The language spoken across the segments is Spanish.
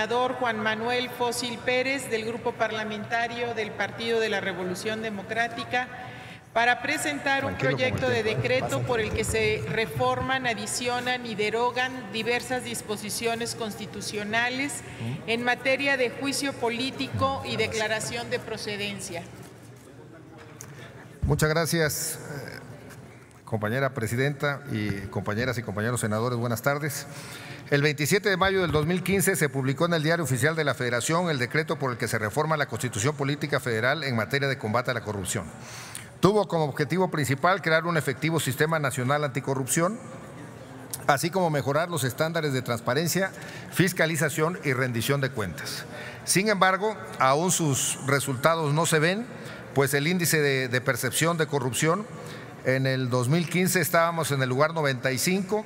senador Juan Manuel Fósil Pérez, del Grupo Parlamentario del Partido de la Revolución Democrática, para presentar un proyecto de decreto por el que se reforman, adicionan y derogan diversas disposiciones constitucionales en materia de juicio político y declaración de procedencia. Muchas gracias, compañera presidenta y compañeras y compañeros senadores. Buenas tardes. El 27 de mayo del 2015 se publicó en el Diario Oficial de la Federación el decreto por el que se reforma la Constitución Política Federal en materia de combate a la corrupción. Tuvo como objetivo principal crear un efectivo sistema nacional anticorrupción, así como mejorar los estándares de transparencia, fiscalización y rendición de cuentas. Sin embargo, aún sus resultados no se ven, pues el índice de percepción de corrupción en el 2015 estábamos en el lugar 95,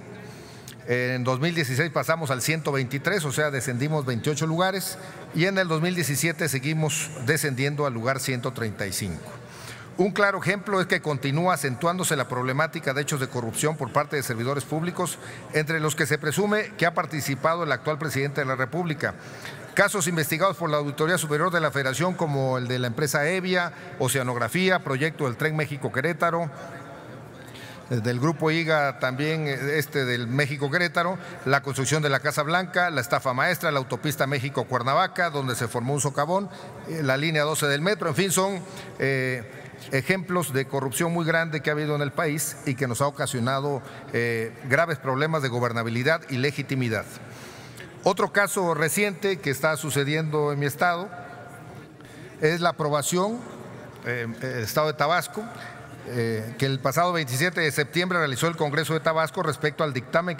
en 2016 pasamos al 123, o sea, descendimos 28 lugares, y en el 2017 seguimos descendiendo al lugar 135. Un claro ejemplo es que continúa acentuándose la problemática de hechos de corrupción por parte de servidores públicos, entre los que se presume que ha participado el actual presidente de la República. Casos investigados por la Auditoría Superior de la Federación, como el de la empresa Evia, Oceanografía, proyecto del Tren México-Querétaro, del Grupo IGA también del México-Querétaro, la construcción de la Casa Blanca, la estafa maestra, la autopista México-Cuernavaca, donde se formó un socavón, la línea 12 del metro, en fin, son ejemplos de corrupción muy grande que ha habido en el país y que nos ha ocasionado graves problemas de gobernabilidad y legitimidad. Otro caso reciente que está sucediendo en mi estado es la aprobación, el estado de Tabasco, que el pasado 27 de septiembre realizó el Congreso de Tabasco respecto al dictamen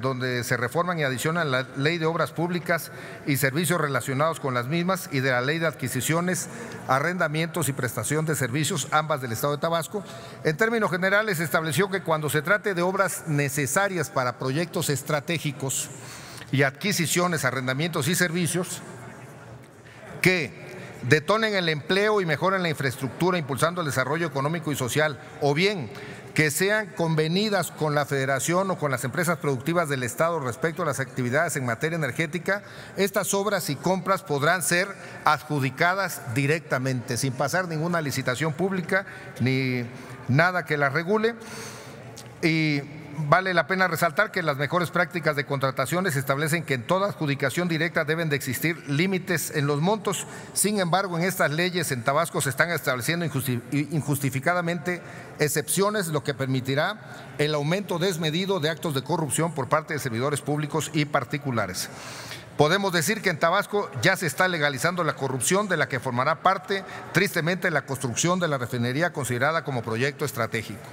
donde se reforman y adicionan la Ley de Obras Públicas y servicios relacionados con las mismas y de la Ley de Adquisiciones, Arrendamientos y Prestación de Servicios, ambas del Estado de Tabasco. En términos generales, se estableció que cuando se trate de obras necesarias para proyectos estratégicos y adquisiciones, arrendamientos y servicios que detonen el empleo y mejoren la infraestructura impulsando el desarrollo económico y social, o bien que sean convenidas con la Federación o con las empresas productivas del Estado respecto a las actividades en materia energética, estas obras y compras podrán ser adjudicadas directamente, sin pasar ninguna licitación pública ni nada que las regule. Y vale la pena resaltar que las mejores prácticas de contrataciones establecen que en toda adjudicación directa deben de existir límites en los montos. Sin embargo, en estas leyes en Tabasco se están estableciendo injustificadamente excepciones, lo que permitirá el aumento desmedido de actos de corrupción por parte de servidores públicos y particulares. Podemos decir que en Tabasco ya se está legalizando la corrupción, de la que formará parte, tristemente, la construcción de la refinería considerada como proyecto estratégico.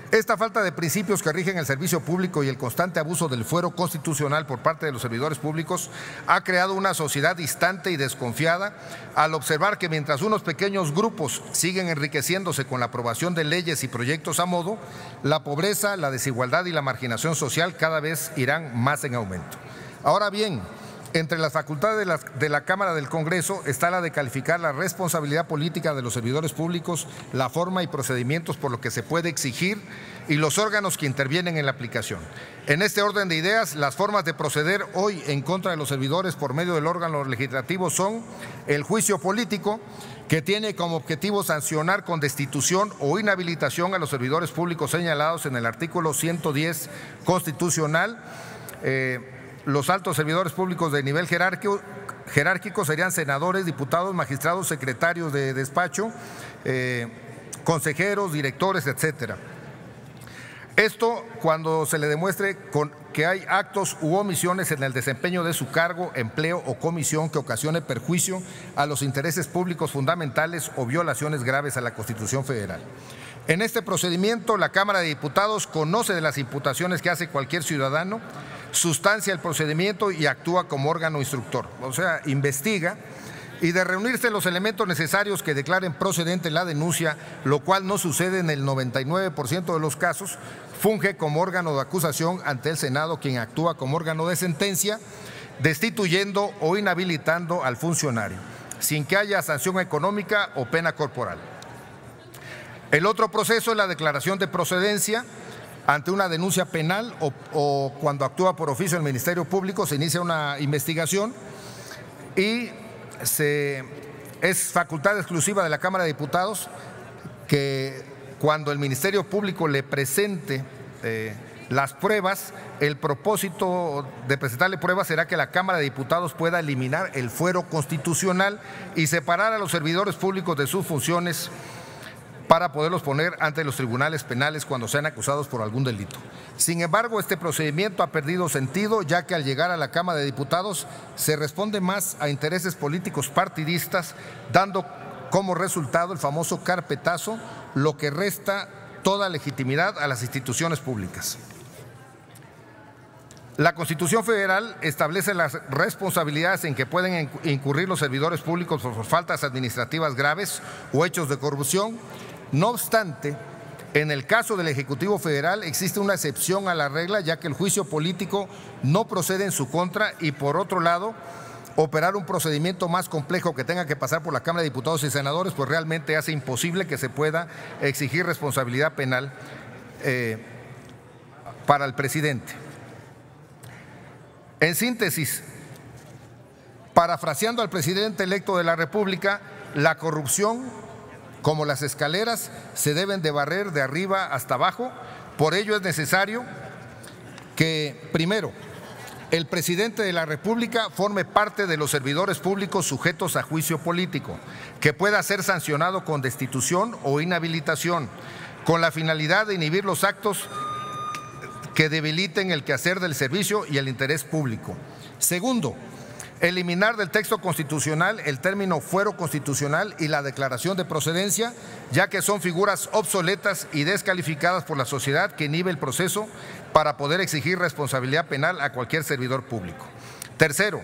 Esta falta de principios que rigen el servicio público y el constante abuso del fuero constitucional por parte de los servidores públicos ha creado una sociedad distante y desconfiada al observar que mientras unos pequeños grupos siguen enriqueciéndose con la aprobación de leyes y proyectos a modo, la pobreza, la desigualdad y la marginación social cada vez irán más en aumento. Ahora bien, entre las facultades de la Cámara del Congreso está la de calificar la responsabilidad política de los servidores públicos, la forma y procedimientos por lo que se puede exigir y los órganos que intervienen en la aplicación. En este orden de ideas, las formas de proceder hoy en contra de los servidores por medio del órgano legislativo son el juicio político, que tiene como objetivo sancionar con destitución o inhabilitación a los servidores públicos señalados en el artículo 110 constitucional. Los altos servidores públicos de nivel jerárquico serían senadores, diputados, magistrados, secretarios de despacho, consejeros, directores, etcétera. Esto cuando se le demuestre que hay actos u omisiones en el desempeño de su cargo, empleo o comisión que ocasione perjuicio a los intereses públicos fundamentales o violaciones graves a la Constitución Federal. En este procedimiento, la Cámara de Diputados conoce de las imputaciones que hace cualquier ciudadano, sustancia el procedimiento y actúa como órgano instructor, o sea, investiga, y de reunirse los elementos necesarios que declaren procedente la denuncia, lo cual no sucede en el 99% de los casos, funge como órgano de acusación ante el Senado, quien actúa como órgano de sentencia, destituyendo o inhabilitando al funcionario, sin que haya sanción económica o pena corporal. El otro proceso es la declaración de procedencia, ante una denuncia penal o cuando actúa por oficio el Ministerio Público, se inicia una investigación y es facultad exclusiva de la Cámara de Diputados que cuando el Ministerio Público le presente las pruebas, el propósito de presentarle pruebas será que la Cámara de Diputados pueda eliminar el fuero constitucional y separar a los servidores públicos de sus funciones para poderlos poner ante los tribunales penales cuando sean acusados por algún delito. Sin embargo, este procedimiento ha perdido sentido, ya que al llegar a la Cámara de Diputados se responde más a intereses políticos partidistas, dando como resultado el famoso carpetazo, lo que resta toda legitimidad a las instituciones públicas. La Constitución Federal establece las responsabilidades en que pueden incurrir los servidores públicos por faltas administrativas graves o hechos de corrupción. No obstante, en el caso del Ejecutivo Federal existe una excepción a la regla, ya que el juicio político no procede en su contra y, por otro lado, operar un procedimiento más complejo que tenga que pasar por la Cámara de Diputados y Senadores, pues realmente hace imposible que se pueda exigir responsabilidad penal para el presidente. En síntesis, parafraseando al presidente electo de la República, la corrupción, como las escaleras, se deben de barrer de arriba hasta abajo. Por ello es necesario que, primero, el presidente de la República forme parte de los servidores públicos sujetos a juicio político, que pueda ser sancionado con destitución o inhabilitación, con la finalidad de inhibir los actos que debiliten el quehacer del servicio y el interés público. Segundo, eliminar del texto constitucional el término fuero constitucional y la declaración de procedencia, ya que son figuras obsoletas y descalificadas por la sociedad que inhibe el proceso para poder exigir responsabilidad penal a cualquier servidor público. Tercero,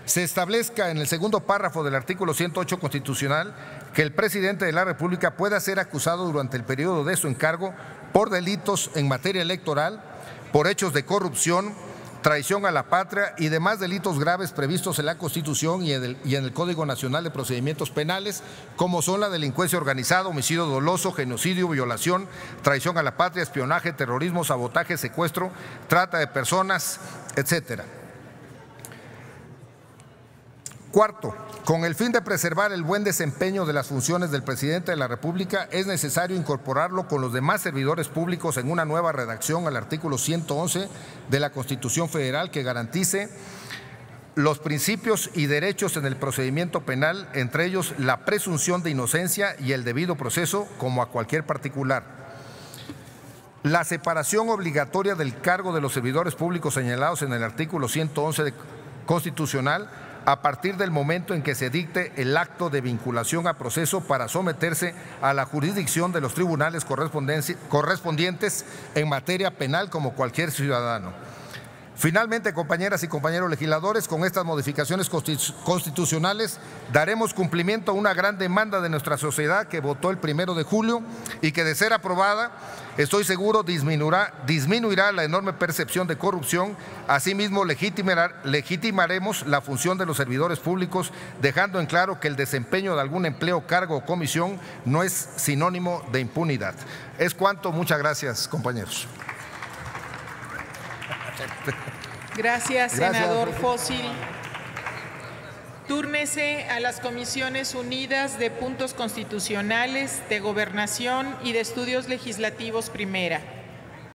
se establezca en el segundo párrafo del artículo 108 constitucional que el presidente de la República pueda ser acusado durante el periodo de su encargo por delitos en materia electoral, por hechos de corrupción, traición a la patria y demás delitos graves previstos en la Constitución y en el Código Nacional de Procedimientos Penales, como son la delincuencia organizada, homicidio doloso, genocidio, violación, traición a la patria, espionaje, terrorismo, sabotaje, secuestro, trata de personas, etcétera. Cuarto, con el fin de preservar el buen desempeño de las funciones del presidente de la República, es necesario incorporarlo con los demás servidores públicos en una nueva redacción al artículo 111 de la Constitución Federal que garantice los principios y derechos en el procedimiento penal, entre ellos la presunción de inocencia y el debido proceso, como a cualquier particular. La separación obligatoria del cargo de los servidores públicos señalados en el artículo 111 constitucional a partir del momento en que se dicte el acto de vinculación a proceso para someterse a la jurisdicción de los tribunales correspondientes en materia penal como cualquier ciudadano. Finalmente, compañeras y compañeros legisladores, con estas modificaciones constitucionales daremos cumplimiento a una gran demanda de nuestra sociedad que votó el 1 de julio y que, de ser aprobada, estoy seguro disminuirá la enorme percepción de corrupción. Asimismo, legitimaremos la función de los servidores públicos, dejando en claro que el desempeño de algún empleo, cargo o comisión no es sinónimo de impunidad. Es cuanto. Muchas gracias, compañeros. Gracias, senador Fósil. Túrnese a las Comisiones Unidas de Puntos Constitucionales, de Gobernación y de Estudios Legislativos Primera.